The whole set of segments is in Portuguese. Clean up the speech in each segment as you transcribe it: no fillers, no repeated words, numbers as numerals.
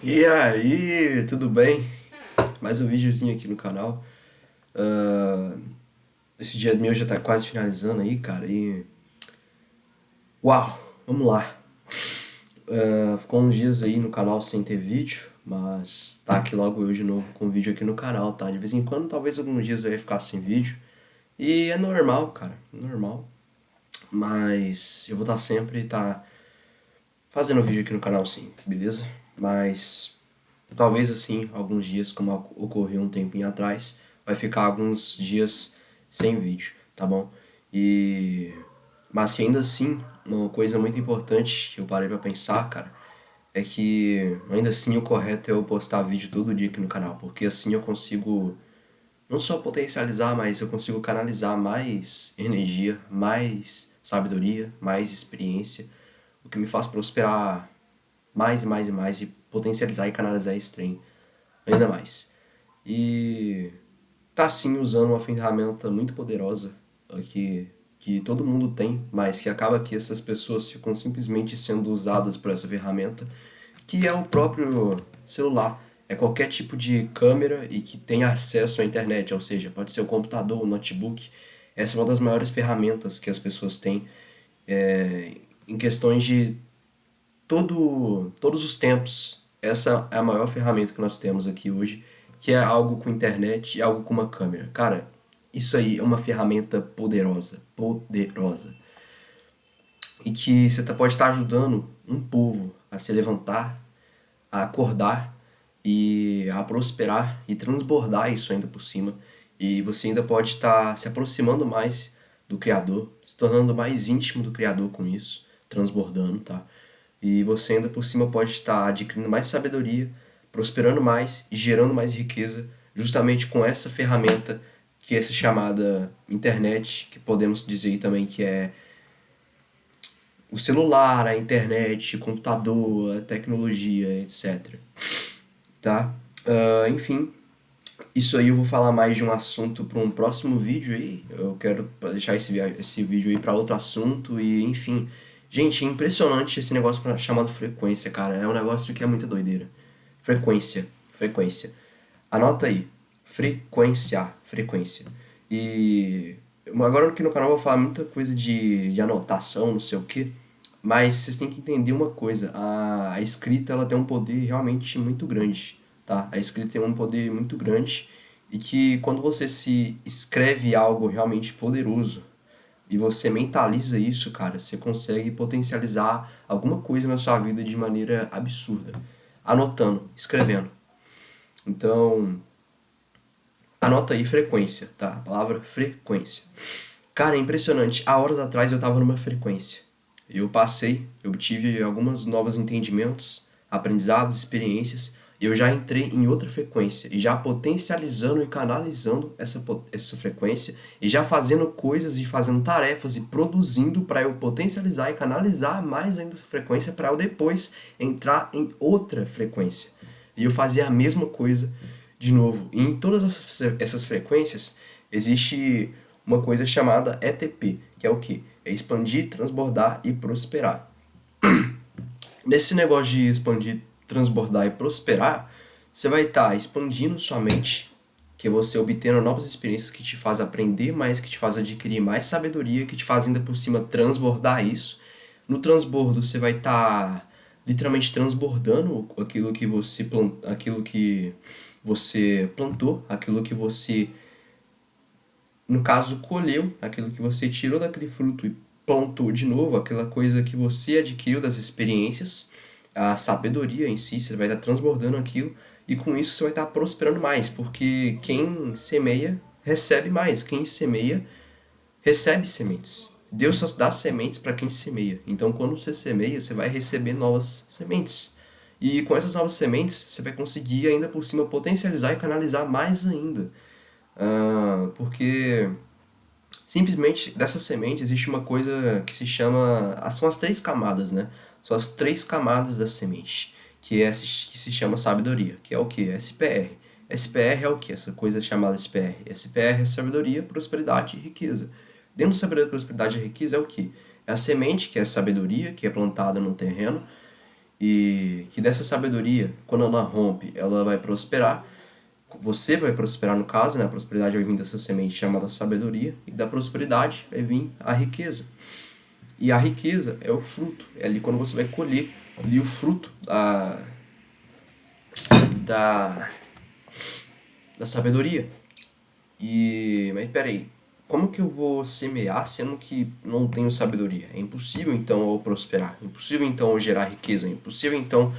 E aí, tudo bem? Mais um videozinho aqui no canal. Ah, esse dia meu já tá quase finalizando aí, cara. E. Uau! Vamos lá. Ficou uns dias aí no canal sem ter vídeo, mas tá aqui logo eu de novo com vídeo aqui no canal, tá? De vez em quando, talvez alguns dias eu ia ficar sem vídeo. E é normal, cara. Normal. Mas eu vou estar sempre fazendo vídeo aqui no canal sim, beleza? Mas talvez assim, alguns dias, como ocorreu um tempinho atrás, vai ficar alguns dias sem vídeo, tá bom? E mas que ainda assim, uma coisa muito importante que eu parei pra pensar, cara, é que ainda assim o correto é eu postar vídeo todo dia aqui no canal, porque assim eu consigo não só potencializar, mas eu consigo canalizar mais energia, mais sabedoria, mais experiência, o que me faz prosperar mais e mais e mais e potencializar e canalizar esse trem ainda mais. E tá sim usando uma ferramenta muito poderosa que todo mundo tem, mas que acaba que essas pessoas ficam simplesmente sendo usadas por essa ferramenta, que é o próprio celular. É qualquer tipo de câmera e que tenha acesso à internet, ou seja, pode ser o computador, o notebook. Essa é uma das maiores ferramentas que as pessoas têm em questões de todos os tempos. Essa é a maior ferramenta que nós temos aqui hoje, que é algo com internet e algo com uma câmera. Cara, isso aí é uma ferramenta poderosa, poderosa. E que você pode estar ajudando um povo a se levantar, a acordar e a prosperar e transbordar isso ainda por cima. E você ainda pode estar se aproximando mais do Criador, se tornando mais íntimo do Criador com isso, transbordando, tá? E você ainda por cima pode estar adquirindo mais sabedoria, prosperando mais e gerando mais riqueza, justamente com essa ferramenta que é essa chamada internet, que podemos dizer também que é o celular, a internet, o computador, a tecnologia, etc. Tá? Enfim, isso aí eu vou falar mais de um assunto para um próximo vídeo aí. Eu quero deixar esse vídeo aí para outro assunto e, enfim. Gente, é impressionante esse negócio chamado frequência, cara. É um negócio que é muita doideira. Frequência, frequência. Anota aí. Frequência, frequência. E agora aqui no canal eu vou falar muita coisa de anotação, não sei o quê. Mas vocês têm que entender uma coisa. A escrita ela tem um poder realmente muito grande, tá? A escrita tem um poder muito grande e que quando você se escreve algo realmente poderoso e você mentaliza isso, cara, você consegue potencializar alguma coisa na sua vida de maneira absurda. Anotando, escrevendo. Então, anota aí frequência, tá? A palavra frequência. Cara, é impressionante. Há horas atrás eu tava numa frequência. Eu tive alguns novos entendimentos, aprendizados, experiências, e eu já entrei em outra frequência, e já potencializando e canalizando essa frequência, e já fazendo coisas e fazendo tarefas e produzindo para eu potencializar e canalizar mais ainda essa frequência para eu depois entrar em outra frequência. E eu fazia a mesma coisa de novo. E em todas essas frequências existe uma coisa chamada ETP, que é o quê? É expandir, transbordar e prosperar. Nesse negócio de expandir, transbordar e prosperar, você vai estar expandindo sua mente, que é você obtendo novas experiências que te fazem aprender mais, que te fazem adquirir mais sabedoria, que te fazem ainda por cima transbordar isso. No transbordo você vai estar literalmente transbordando aquilo que você plantou, aquilo que você no caso, colheu aquilo que você tirou daquele fruto e plantou de novo, aquela coisa que você adquiriu das experiências, a sabedoria em si, você vai estar transbordando aquilo e com isso você vai estar prosperando mais, porque quem semeia recebe mais, quem semeia recebe sementes. Deus só dá sementes para quem semeia. Então, quando você semeia, você vai receber novas sementes. E com essas novas sementes, você vai conseguir ainda por cima potencializar e canalizar mais ainda. Porque simplesmente dessa semente existe uma coisa que se chama. São as três camadas, né? São as três camadas da semente, que se chama sabedoria, que é o que? SPR. SPR é o que? Essa coisa chamada SPR. SPR é sabedoria, prosperidade e riqueza. Dentro da sabedoria, prosperidade e riqueza é o que? É a semente, que é a sabedoria, que é plantada no terreno, E que dessa sabedoria, quando ela rompe, ela vai prosperar. Você vai prosperar no caso, né? A prosperidade vai vir dessa semente chamada sabedoria. E da prosperidade vai vir a riqueza. E a riqueza é o fruto. É ali quando você vai colher ali o fruto da, da sabedoria. Mas peraí, como que eu vou semear sendo que não tenho sabedoria? É impossível então eu prosperar, é impossível então eu gerar riqueza, é impossível então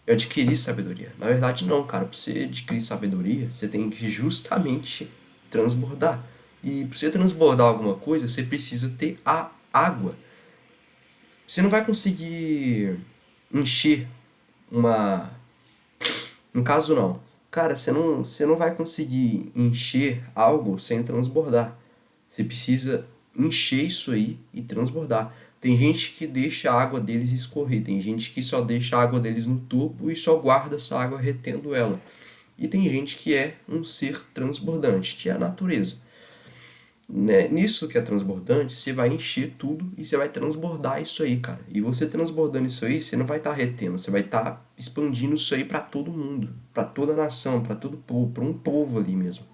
eu adquirir sabedoria. Na verdade não, cara, para você adquirir sabedoria, você tem que justamente transbordar. E para você transbordar alguma coisa, você precisa ter a água. Você não vai conseguir encher uma. No caso, não. Cara, você não vai conseguir encher algo sem transbordar. Você precisa encher isso aí e transbordar. Tem gente que deixa a água deles escorrer, tem gente que só deixa a água deles no topo e só guarda essa água retendo ela. E tem gente que é um ser transbordante, que é a natureza. Né? Nisso que é transbordante, você vai encher tudo e você vai transbordar isso aí, cara. E você transbordando isso aí, você não vai estar retendo, você vai estar expandindo isso aí para todo mundo, para toda a nação, para todo povo, para um povo ali mesmo.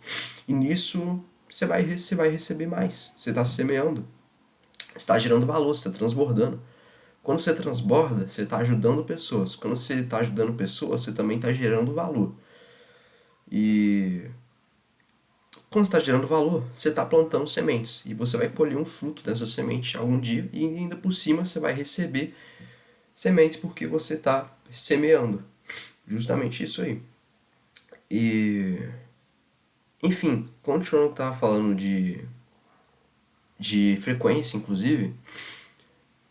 E nisso você vai receber mais. Você está semeando, você está gerando valor, você está transbordando. Quando você transborda, você está ajudando pessoas. Quando você está ajudando pessoas, você também está gerando valor. E quando está gerando valor, você está plantando sementes e você vai colher um fruto dessa semente algum dia e ainda por cima você vai receber sementes porque você está semeando. Justamente isso aí. E, enfim, continuando o que eu estava falando de frequência, inclusive,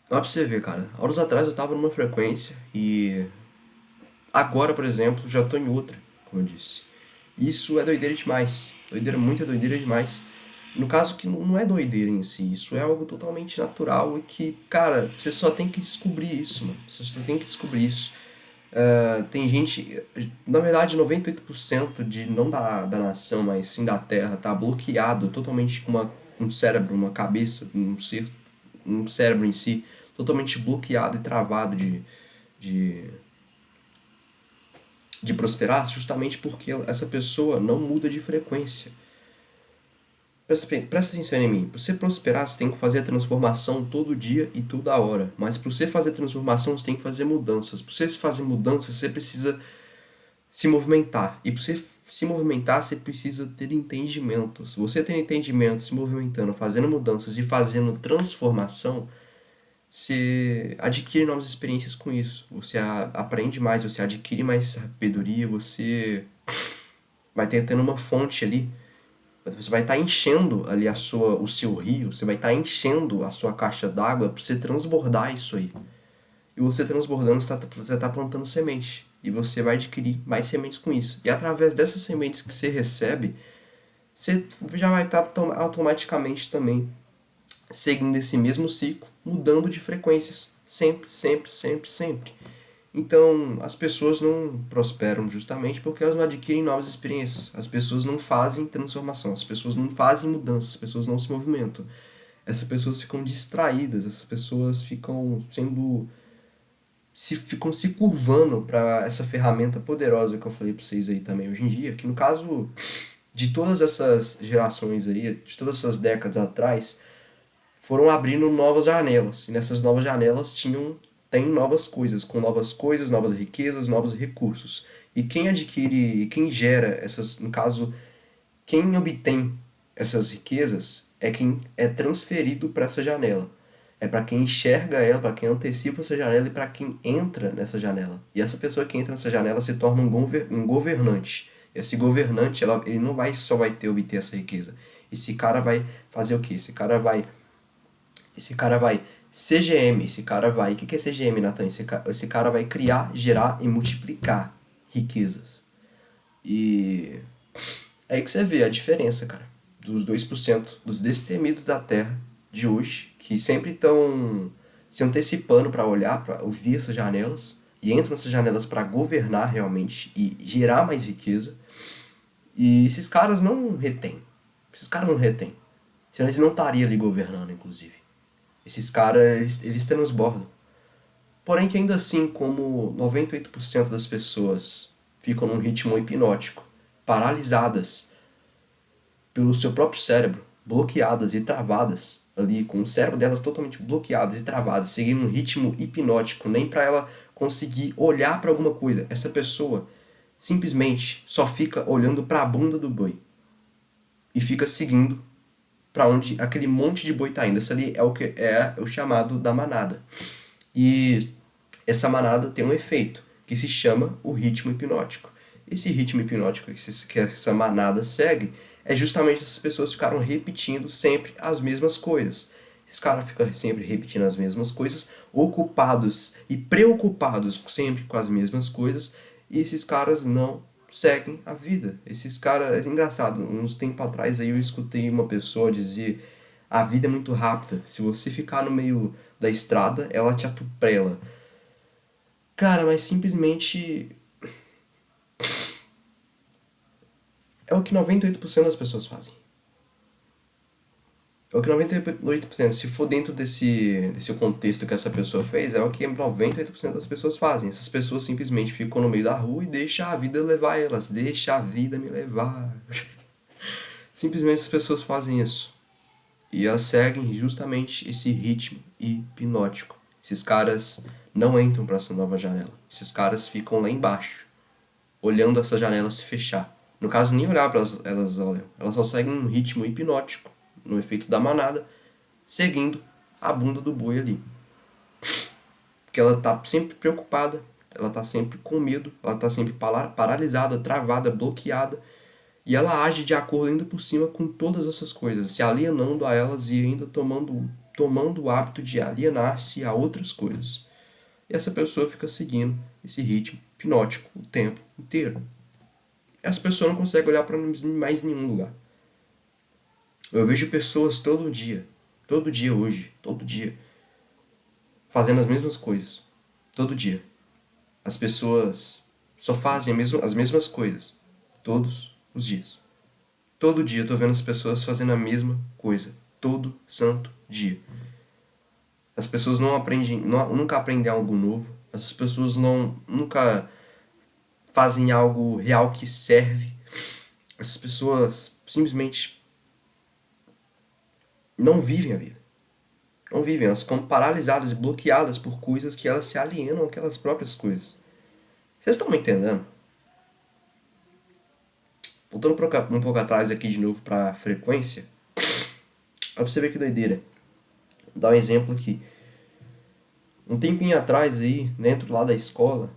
dá pra você ver, cara. Horas atrás eu estava numa frequência e agora, por exemplo, já estou em outra, como eu disse. Isso é doideira demais. Doideira, muita doideira demais. No caso que não é doideira em si, isso é algo totalmente natural e que, cara, você só tem que descobrir isso, mano. Você só tem que descobrir isso. Tem gente, na verdade, 98% de não da nação, mas sim da Terra, tá bloqueado totalmente com um cérebro, uma cabeça, um cérebro em si, totalmente bloqueado e travado de, de prosperar, justamente porque essa pessoa não muda de frequência. Presta atenção em mim. Para você prosperar, você tem que fazer a transformação todo dia e toda hora. Mas para você fazer a transformação, você tem que fazer mudanças. Para você fazer mudanças, você precisa se movimentar. E para você se movimentar, você precisa ter entendimento. Se você tem entendimento, se movimentando, fazendo mudanças e fazendo transformação, você adquire novas experiências com isso. Você aprende mais, você adquire mais sabedoria, você vai tendo uma fonte ali. Você vai estar enchendo ali o seu rio, você vai estar enchendo a sua caixa d'água para você transbordar isso aí. E você transbordando, você está plantando semente. E você vai adquirir mais sementes com isso. E através dessas sementes que você recebe, você já vai estar automaticamente também seguindo esse mesmo ciclo, mudando de frequências. Sempre, sempre, sempre, sempre. Então, as pessoas não prosperam justamente porque elas não adquirem novas experiências. As pessoas não fazem transformação, as pessoas não fazem mudanças, as pessoas não se movimentam. Essas pessoas ficam distraídas, essas pessoas ficam se curvando para essa ferramenta poderosa que eu falei para vocês aí também hoje em dia, que no caso de todas essas gerações aí, de todas essas décadas atrás, foram abrindo novas janelas. E nessas novas janelas tem novas coisas, novas riquezas, novos recursos. E quem adquire, quem gera essas, no caso, quem obtém essas riquezas é quem é transferido para essa janela. É para quem enxerga ela, para quem antecipa essa janela e para quem entra nessa janela. E essa pessoa que entra nessa janela se torna um governante. Esse governante, ele não vai obter essa riqueza. Esse cara vai fazer o quê? Esse cara vai CGM, esse cara vai. O que é CGM, Nathan? Esse cara vai criar, gerar e multiplicar riquezas. E é aí que você vê a diferença, cara, dos 2% dos destemidos da Terra de hoje, que sempre estão se antecipando para olhar, para ouvir essas janelas, e entram nessas janelas para governar realmente e gerar mais riqueza. E esses caras não retêm. Esses caras não retêm. Senão eles não estariam ali governando, inclusive. Esses caras, eles transbordam. Porém que ainda assim, como 98% das pessoas ficam num ritmo hipnótico, paralisadas pelo seu próprio cérebro, bloqueadas e travadas ali, com o cérebro delas totalmente bloqueadas e travadas, seguindo um ritmo hipnótico, nem para ela conseguir olhar para alguma coisa. Essa pessoa simplesmente só fica olhando para a bunda do boi e fica seguindo para onde aquele monte de boi tá indo. Esse ali é o chamado da manada. E essa manada tem um efeito que se chama o ritmo hipnótico. Esse ritmo hipnótico que essa manada segue é justamente essas pessoas ficaram repetindo sempre as mesmas coisas. Esses caras ficam sempre repetindo as mesmas coisas, ocupados e preocupados sempre com as mesmas coisas, e esses caras não seguem a vida. Esses caras, é engraçado, uns tempos atrás aí eu escutei uma pessoa dizer: a vida é muito rápida, se você ficar no meio da estrada, ela te atropela. Cara, mas simplesmente é o que 98% das pessoas fazem. É o que 98%, se for dentro desse contexto que essa pessoa fez, é o que 98% das pessoas fazem. Essas pessoas simplesmente ficam no meio da rua e deixam a vida levar elas. Deixa a vida me levar. Simplesmente as pessoas fazem isso. E elas seguem justamente esse ritmo hipnótico. Esses caras não entram para essa nova janela. Esses caras ficam lá embaixo, olhando essa janela se fechar. No caso, nem olhar para elas olham. Elas só seguem um ritmo hipnótico, no efeito da manada, seguindo a bunda do boi ali. Porque ela tá sempre preocupada, ela tá sempre com medo, ela tá sempre paralisada, travada, bloqueada. E ela age de acordo ainda por cima com todas essas coisas, se alienando a elas e ainda tomando o hábito de alienar-se a outras coisas. E essa pessoa fica seguindo esse ritmo hipnótico o tempo inteiro. Essa pessoa não consegue olhar para mais nenhum lugar. Eu vejo pessoas todo dia hoje, todo dia, fazendo as mesmas coisas. Todo dia. As pessoas só fazem as mesmas coisas. Todos os dias. Todo dia eu tô vendo as pessoas fazendo a mesma coisa. Todo santo dia. As pessoas não aprendem, nunca aprendem algo novo. As pessoas nunca fazem algo real que serve. Essas pessoas simplesmente não vivem a vida. Não vivem, elas ficam paralisadas e bloqueadas por coisas que elas se alienam àquelas próprias coisas. Vocês estão me entendendo? Voltando um pouco atrás aqui de novo para frequência, pra você ver que doideira. Vou dar um exemplo aqui. Um tempinho atrás aí, dentro lá da escola,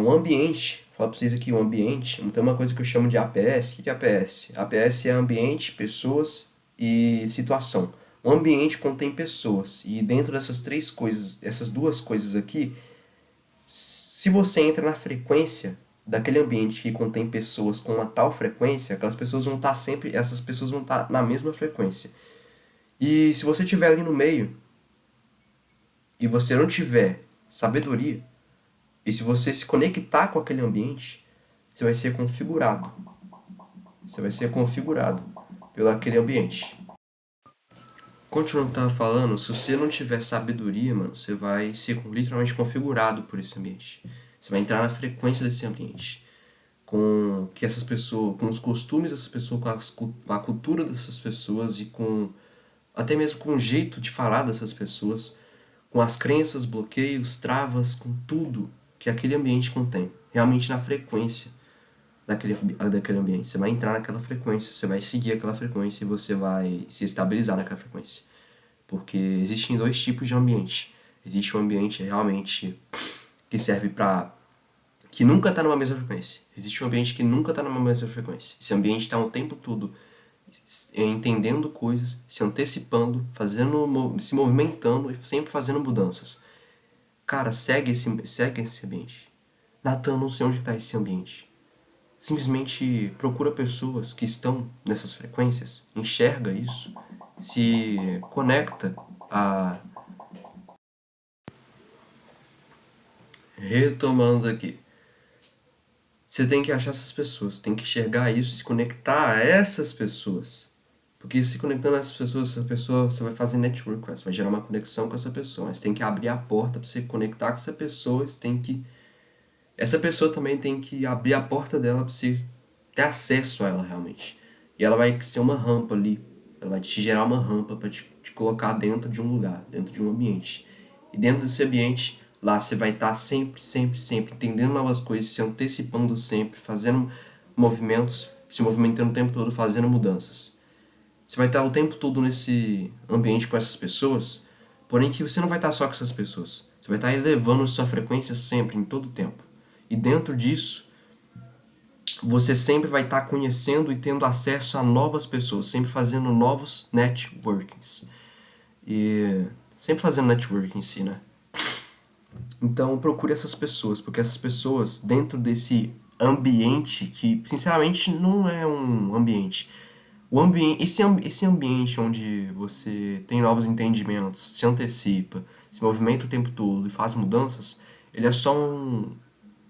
um ambiente, vou falar pra vocês aqui, um ambiente, tem uma coisa que eu chamo de APS. O que é APS? APS é ambiente, pessoas e situação. Um ambiente contém pessoas, e dentro dessas três coisas, essas duas coisas aqui, se você entra na frequência daquele ambiente que contém pessoas com uma tal frequência, aquelas pessoas vão estar sempre, essas pessoas vão estar na mesma frequência. E se você estiver ali no meio e você não tiver sabedoria, e se você se conectar com aquele ambiente, você vai ser configurado. Você vai ser configurado pelo aquele ambiente. Continuando o que eu tava falando, se você não tiver sabedoria, mano, você vai ser literalmente configurado por esse ambiente. Você vai entrar na frequência desse ambiente. Com que essas pessoas, com os costumes dessas pessoas, com a cultura dessas pessoas e com até mesmo com o jeito de falar dessas pessoas, com as crenças, bloqueios, travas, com tudo que aquele ambiente contém. Realmente na frequência daquele ambiente. Você vai entrar naquela frequência, você vai seguir aquela frequência e você vai se estabilizar naquela frequência. Porque existem dois tipos de ambiente. Existe um ambiente realmente que serve para que nunca está numa mesma frequência. Existe um ambiente que nunca está numa mesma frequência. Esse ambiente está o tempo todo entendendo coisas, se antecipando, se movimentando e sempre fazendo mudanças. Cara, segue esse ambiente. Natan, não sei onde está esse ambiente. Simplesmente procura pessoas que estão nessas frequências, enxerga isso, se conecta a... Retomando aqui. Você tem que achar essas pessoas, tem que enxergar isso, se conectar a essas pessoas. Porque se conectando a essa pessoa, você vai fazer network com ela, você vai gerar uma conexão com essa pessoa. Mas tem que abrir a porta para você conectar com essa pessoa, você tem que... Essa pessoa também tem que abrir a porta dela para você ter acesso a ela realmente. E ela vai ser uma rampa ali, ela vai te gerar uma rampa para te colocar dentro de um lugar, dentro de um ambiente. E dentro desse ambiente, lá você vai estar sempre, sempre, sempre entendendo novas coisas, se antecipando sempre, fazendo movimentos, se movimentando o tempo todo, fazendo mudanças. Você vai estar o tempo todo nesse ambiente com essas pessoas, porém que você não vai estar só com essas pessoas. Você vai estar elevando sua frequência sempre, em todo o tempo. E dentro disso, você sempre vai estar conhecendo e tendo acesso a novas pessoas, sempre fazendo novos networkings. E sempre fazendo networking em si, né? Então procure essas pessoas, porque essas pessoas, dentro desse ambiente, que sinceramente não é um ambiente. Esse ambiente onde você tem novos entendimentos, se antecipa, se movimenta o tempo todo e faz mudanças, ele é só um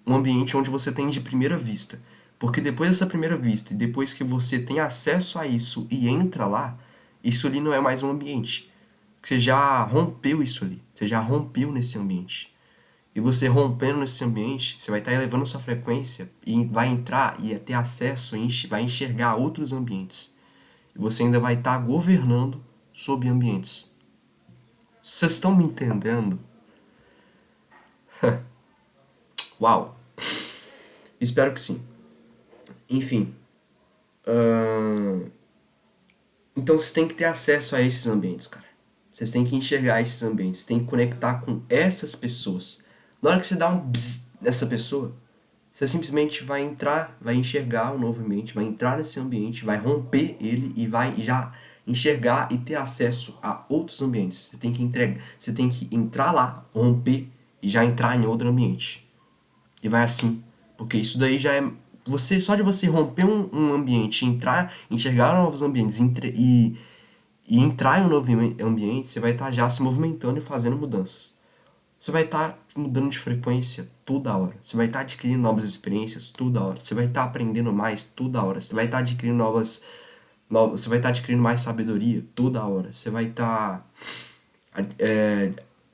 ambiente onde você tem de primeira vista. Porque depois dessa primeira vista, e depois que você tem acesso a isso e entra lá, isso ali não é mais um ambiente. Você já rompeu isso ali, você já rompeu nesse ambiente. E você rompendo nesse ambiente, você vai estar elevando sua frequência e vai entrar e ter acesso, vai enxergar outros ambientes. E você ainda vai estar governando sobre ambientes. Vocês estão me entendendo? Uau! Espero que sim. Enfim. Então vocês têm que ter acesso a esses ambientes, cara. Vocês têm que enxergar esses ambientes, têm que conectar com essas pessoas. Na hora que você dá um bzz nessa pessoa, você simplesmente vai entrar, vai enxergar o novo ambiente, vai entrar nesse ambiente, vai romper ele e vai já enxergar e ter acesso a outros ambientes. Você tem que entrar lá, romper e já entrar em outro ambiente. E vai assim, porque isso daí já é você só de você romper um ambiente, entrar, enxergar novos ambientes e entrar em um novo ambiente, você vai estar já se movimentando e fazendo mudanças. Você vai estar mudando de frequência toda hora. Você vai estar adquirindo novas experiências toda hora. Você vai estar aprendendo mais toda hora. Você vai estar adquirindo você vai estar adquirindo mais sabedoria toda hora. Você vai estar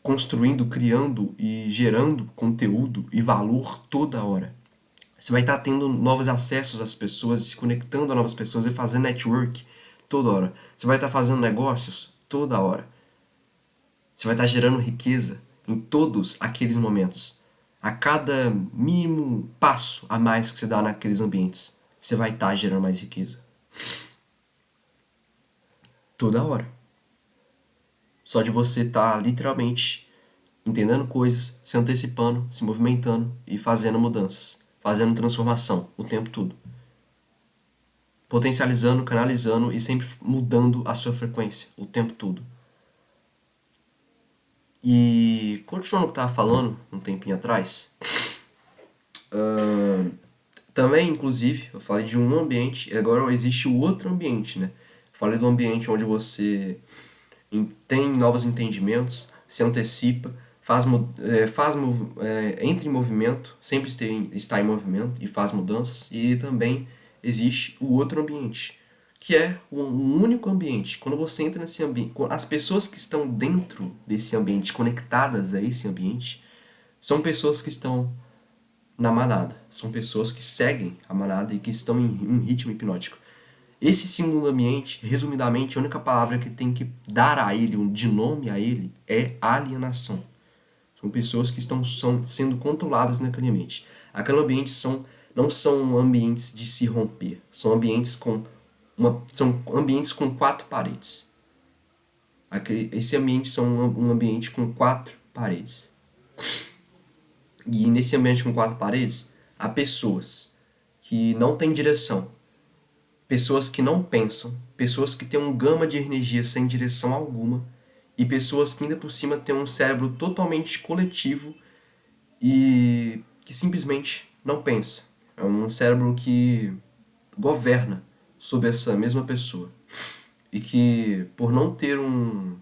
construindo, criando e gerando conteúdo e valor toda hora. Você vai estar tendo novos acessos às pessoas e se conectando a novas pessoas e fazendo network toda hora. Você vai estar fazendo negócios toda hora. Você vai estar gerando riqueza em todos aqueles momentos. A cada mínimo passo a mais que você dá naqueles ambientes, você vai estar gerando mais riqueza. Toda hora. Só de você estar literalmente entendendo coisas, se antecipando, se movimentando e fazendo mudanças, fazendo transformação o tempo todo. Potencializando, canalizando e sempre mudando a sua frequência o tempo todo. E continuando o que eu estava falando um tempinho atrás, também, inclusive, eu falei de um ambiente e agora existe o outro ambiente, né? Falei do ambiente onde você tem novos entendimentos, se antecipa, entra em movimento, sempre está em movimento e faz mudanças. E também existe o outro ambiente, que é um único ambiente. Quando você entra nesse ambiente, as pessoas que estão dentro desse ambiente, conectadas a esse ambiente, são pessoas que estão na manada. São pessoas que seguem a manada e que estão em um ritmo hipnótico. Esse segundo ambiente, resumidamente, a única palavra que tem que dar a ele, de nome a ele, é alienação. São pessoas que são sendo controladas naquele ambiente. Aquele ambiente não são ambientes de se romper. São ambientes com 4 paredes. Esse ambiente são um ambiente com 4 paredes. E nesse ambiente com 4 paredes, há pessoas que não têm direção, pessoas que não pensam, pessoas que têm um gama de energia sem direção alguma e pessoas que ainda por cima têm um cérebro totalmente coletivo e que simplesmente não pensa. É um cérebro que governa sobre essa mesma pessoa e que, por não ter um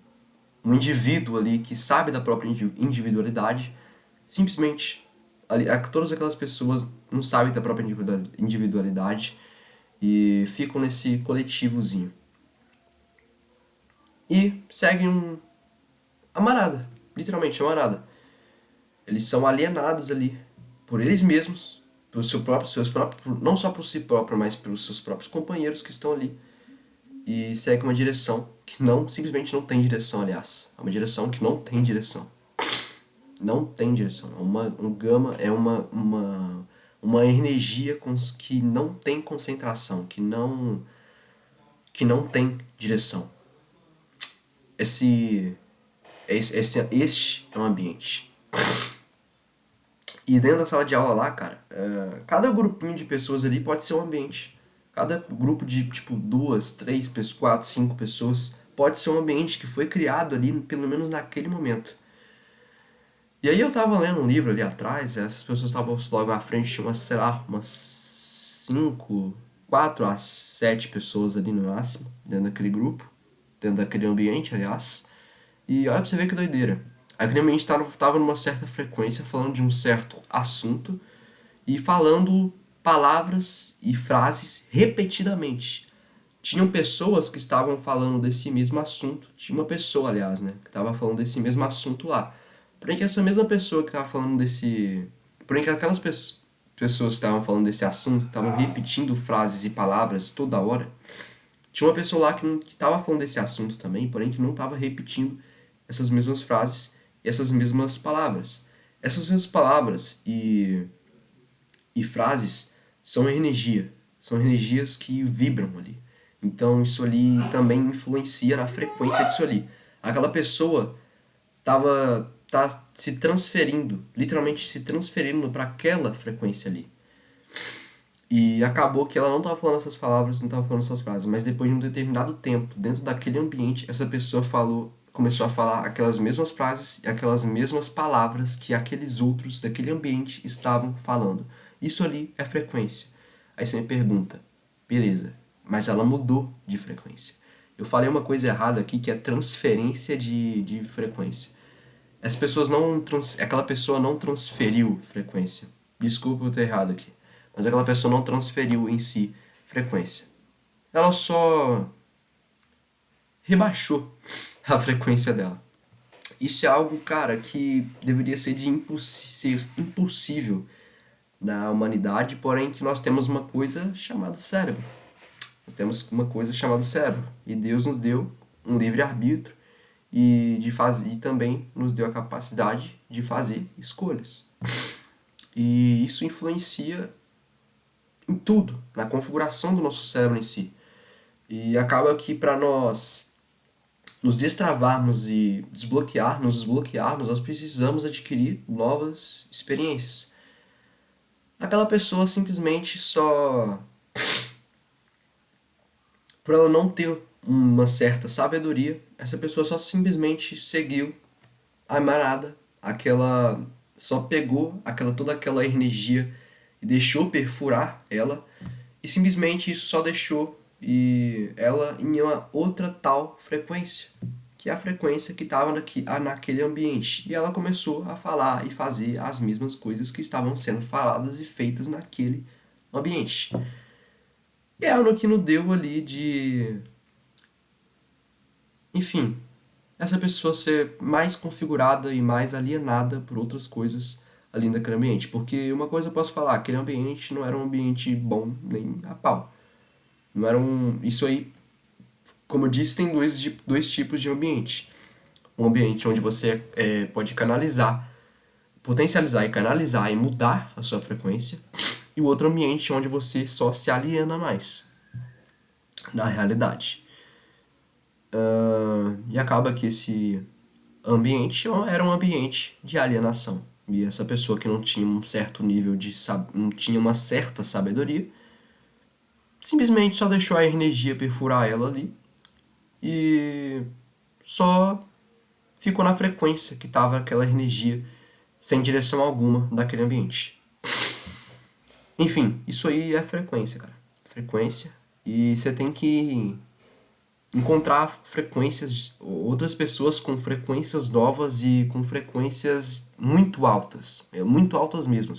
indivíduo ali que sabe da própria individualidade, simplesmente todas aquelas pessoas não sabem da própria individualidade e ficam nesse coletivozinho. e seguem a manada, literalmente a manada. Eles são alienados ali por eles mesmos, pelos seus próprios, não só por si próprio, mas pelos seus próprios companheiros que estão ali. E segue uma direção que simplesmente não tem direção, aliás. É uma direção que não tem direção. Não tem direção. Um gama é uma energia que não tem concentração, que não tem direção. Este é um ambiente. E dentro da sala de aula lá, cara, cada grupinho de pessoas ali pode ser um ambiente. Cada grupo de, tipo, 2, 3, 4, 5 pessoas pode ser um ambiente que foi criado ali, pelo menos naquele momento. E aí eu tava lendo um livro ali atrás, essas pessoas estavam logo à frente, tinha sei lá, umas 5, 4 a 7 pessoas ali no máximo, dentro daquele grupo, dentro daquele ambiente, aliás. E olha pra você ver que doideira. Aquele ambiente tava numa certa frequência, falando de um certo assunto, e falando palavras e frases repetidamente. Tinham pessoas que estavam falando desse mesmo assunto. Tinha uma pessoa, aliás, né, que estava falando desse mesmo assunto lá. Porém que essa mesma pessoa que estava falando desse... Porém que aquelas pessoas que estavam falando desse assunto, estavam repetindo frases e palavras toda hora, tinha uma pessoa lá que estava falando desse assunto também, porém que não estava repetindo essas mesmas frases e essas mesmas palavras. Essas mesmas palavras e frases são energia. São energias que vibram ali. Então isso ali também influencia na frequência disso ali. Aquela pessoa tá se transferindo, literalmente se transferindo para aquela frequência ali. E acabou que ela não estava falando essas palavras, não estava falando essas frases, mas depois de um determinado tempo, dentro daquele ambiente, essa pessoa começou a falar aquelas mesmas frases e aquelas mesmas palavras que aqueles outros daquele ambiente estavam falando. Isso ali é frequência. Aí você me pergunta, beleza, mas ela mudou de frequência. Eu falei uma coisa errada aqui que é transferência de frequência. Aquela pessoa não transferiu frequência. Desculpa eu ter errado aqui. Mas aquela pessoa não transferiu em si frequência. Ela só rebaixou a frequência dela. Isso é algo, cara, que deveria ser ser impossível na humanidade, porém que nós temos uma coisa chamada cérebro. Nós temos uma coisa chamada cérebro. E Deus nos deu um livre-arbítrio e também nos deu a capacidade de fazer escolhas. E isso influencia em tudo, na configuração do nosso cérebro em si. E acaba que para nós nos destravarmos e nos desbloquearmos, nós precisamos adquirir novas experiências. Aquela pessoa simplesmente só... Por ela não ter uma certa sabedoria, essa pessoa só simplesmente seguiu a manada, só pegou toda aquela energia e deixou perfurar ela, e simplesmente isso só deixou ela em uma outra tal frequência, que é a frequência que estava naquele ambiente. E ela começou a falar e fazer as mesmas coisas que estavam sendo faladas e feitas naquele ambiente. E é o que nos deu ali enfim, essa pessoa ser mais configurada e mais alienada por outras coisas ali naquele ambiente. Porque uma coisa eu posso falar, aquele ambiente não era um ambiente bom nem a pau. Não era Isso aí, como eu disse, tem dois tipos de ambiente. Um ambiente onde você pode potencializar e canalizar e mudar a sua frequência. E o outro ambiente onde você só se aliena mais na realidade. E acaba que esse ambiente era um ambiente de alienação. E essa pessoa que não tinha um certo nível não tinha uma certa sabedoria, simplesmente só deixou a energia perfurar ela ali e só ficou na frequência que estava aquela energia sem direção alguma daquele ambiente. Enfim, isso aí é frequência, cara. Frequência. E você tem que encontrar outras pessoas com frequências novas e com frequências muito altas mesmo.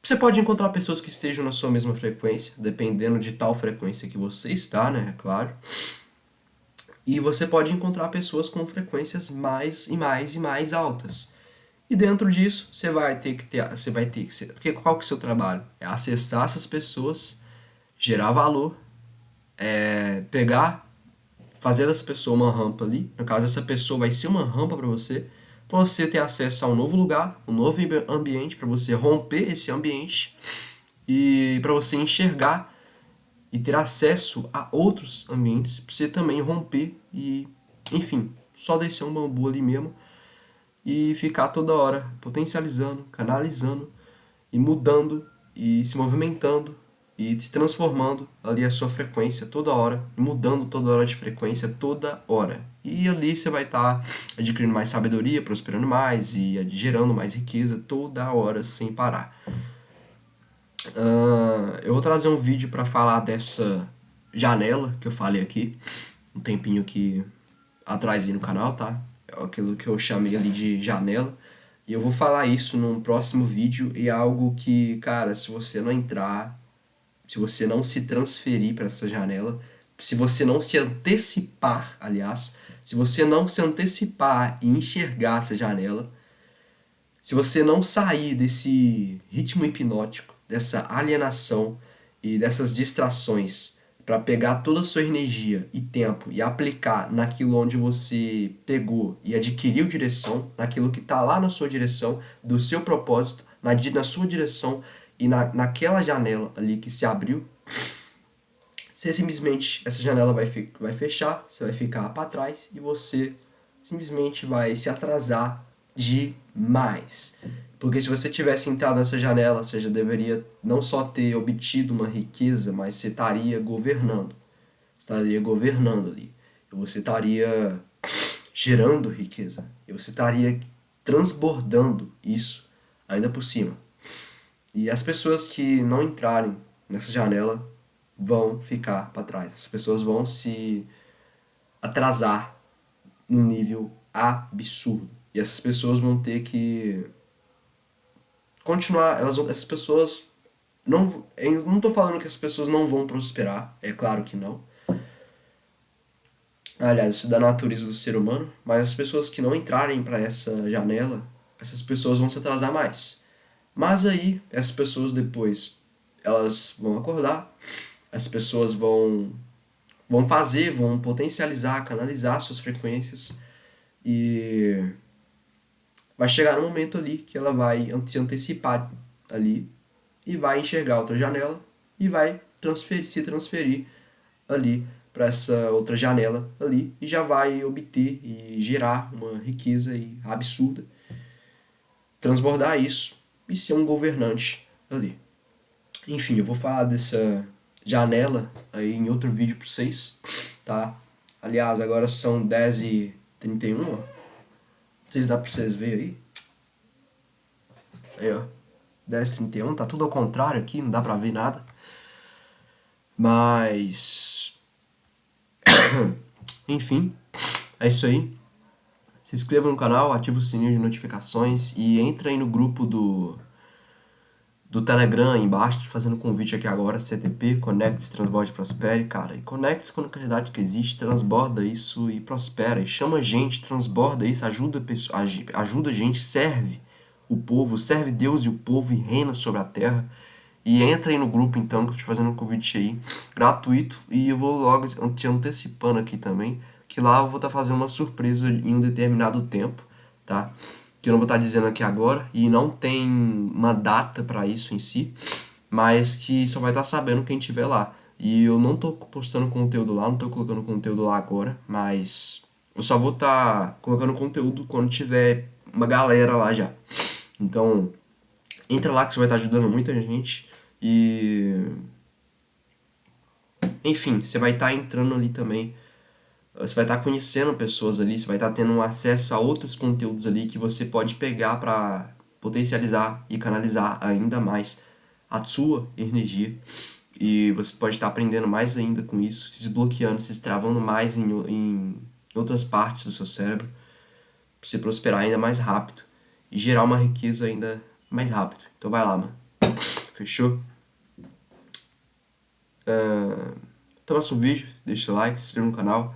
Você pode encontrar pessoas que estejam na sua mesma frequência, dependendo de tal frequência que você está, né, é claro. E você pode encontrar pessoas com frequências mais e mais e mais altas. E dentro disso, você vai ter que qual que é o seu trabalho? É acessar essas pessoas, gerar valor, pegar, fazer dessa pessoa uma rampa ali. No caso, essa pessoa vai ser uma rampa para você ter acesso a um novo lugar, um novo ambiente, para você romper esse ambiente e para você enxergar e ter acesso a outros ambientes, para você também romper e, enfim, só descer um bambu ali mesmo e ficar toda hora potencializando, canalizando e mudando e se movimentando e se transformando ali a sua frequência toda hora, mudando toda hora de frequência toda hora. E ali você vai estar adquirindo mais sabedoria, prosperando mais e gerando mais riqueza toda hora sem parar. Eu vou trazer um vídeo para falar dessa janela que eu falei aqui, um tempinho que atrás aí no canal, tá? É aquilo que eu chamei ali de janela. E eu vou falar isso num próximo vídeo e é algo que, cara, se você não entrar, se você não se transferir para essa janela, se você não se antecipar, aliás, se você não se antecipar e enxergar essa janela, se você não sair desse ritmo hipnótico, dessa alienação e dessas distrações para pegar toda a sua energia e tempo e aplicar naquilo onde você pegou e adquiriu direção, naquilo que está lá na sua direção, do seu propósito, na sua direção e naquela janela ali que se abriu, você simplesmente, essa janela vai fechar, você vai ficar para trás e você simplesmente vai se atrasar demais. Porque se você tivesse entrado nessa janela, você já deveria não só ter obtido uma riqueza, mas você estaria governando. Você estaria governando ali. E você estaria gerando riqueza. E você estaria transbordando isso ainda por cima. E as pessoas que não entrarem nessa janela vão ficar para trás. As pessoas vão se atrasar num nível absurdo. E essas pessoas vão ter que continuar, essas pessoas não, eu não tô falando que as pessoas não vão prosperar, é claro que não. Aliás, isso é da natureza do ser humano, mas as pessoas que não entrarem para essa janela, essas pessoas vão se atrasar mais. Mas aí, essas pessoas depois, elas vão acordar, as pessoas vão potencializar, canalizar suas frequências e vai chegar um momento ali que ela vai se antecipar ali e vai enxergar outra janela e vai se transferir ali para essa outra janela ali e já vai obter e gerar uma riqueza absurda, transbordar isso e ser um governante ali. Enfim, eu vou falar dessa janela aí em outro vídeo para vocês, tá? Aliás, agora são 10h31, ó. Não sei se dá para vocês verem aí. Aí, ó. 10h31, tá tudo ao contrário aqui, não dá pra ver nada. Mas... enfim, é isso aí. Se inscreva no canal, ativa o sininho de notificações e entra aí no grupo do Telegram aí embaixo, fazendo convite aqui agora, CTP, Conecte, Transborde e Prospere, cara. E conecte com a qualidade que existe, transborda isso e prospera. E chama gente, transborda isso, ajuda a gente, serve o povo, serve Deus e o povo e reina sobre a terra. E entra aí no grupo então, que eu tô te fazendo um convite aí, gratuito. E eu vou logo te antecipando aqui também, que lá eu vou estar fazendo uma surpresa em um determinado tempo, tá? Que eu não vou estar dizendo aqui agora, e não tem uma data para isso em si, mas que só vai estar sabendo quem estiver lá. E eu não tô postando conteúdo lá, não tô colocando conteúdo lá agora, mas eu só vou estar colocando conteúdo quando tiver uma galera lá já. Então, entra lá que você vai estar ajudando muita gente e... enfim, você vai estar entrando ali também. Você vai estar conhecendo pessoas ali, você vai estar tendo acesso a outros conteúdos ali que você pode pegar para potencializar e canalizar ainda mais a sua energia. E você pode estar aprendendo mais ainda com isso, se desbloqueando, se destravando mais em outras partes do seu cérebro, para você prosperar ainda mais rápido e gerar uma riqueza ainda mais rápido. Então vai lá, mano. Fechou? Até o próximo vídeo, deixa o like, se inscreva no canal.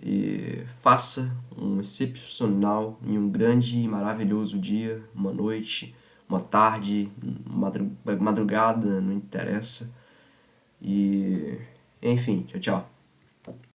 E faça um excepcional e um grande e maravilhoso dia, uma noite, uma tarde, madrugada, não interessa. E enfim, tchau, tchau.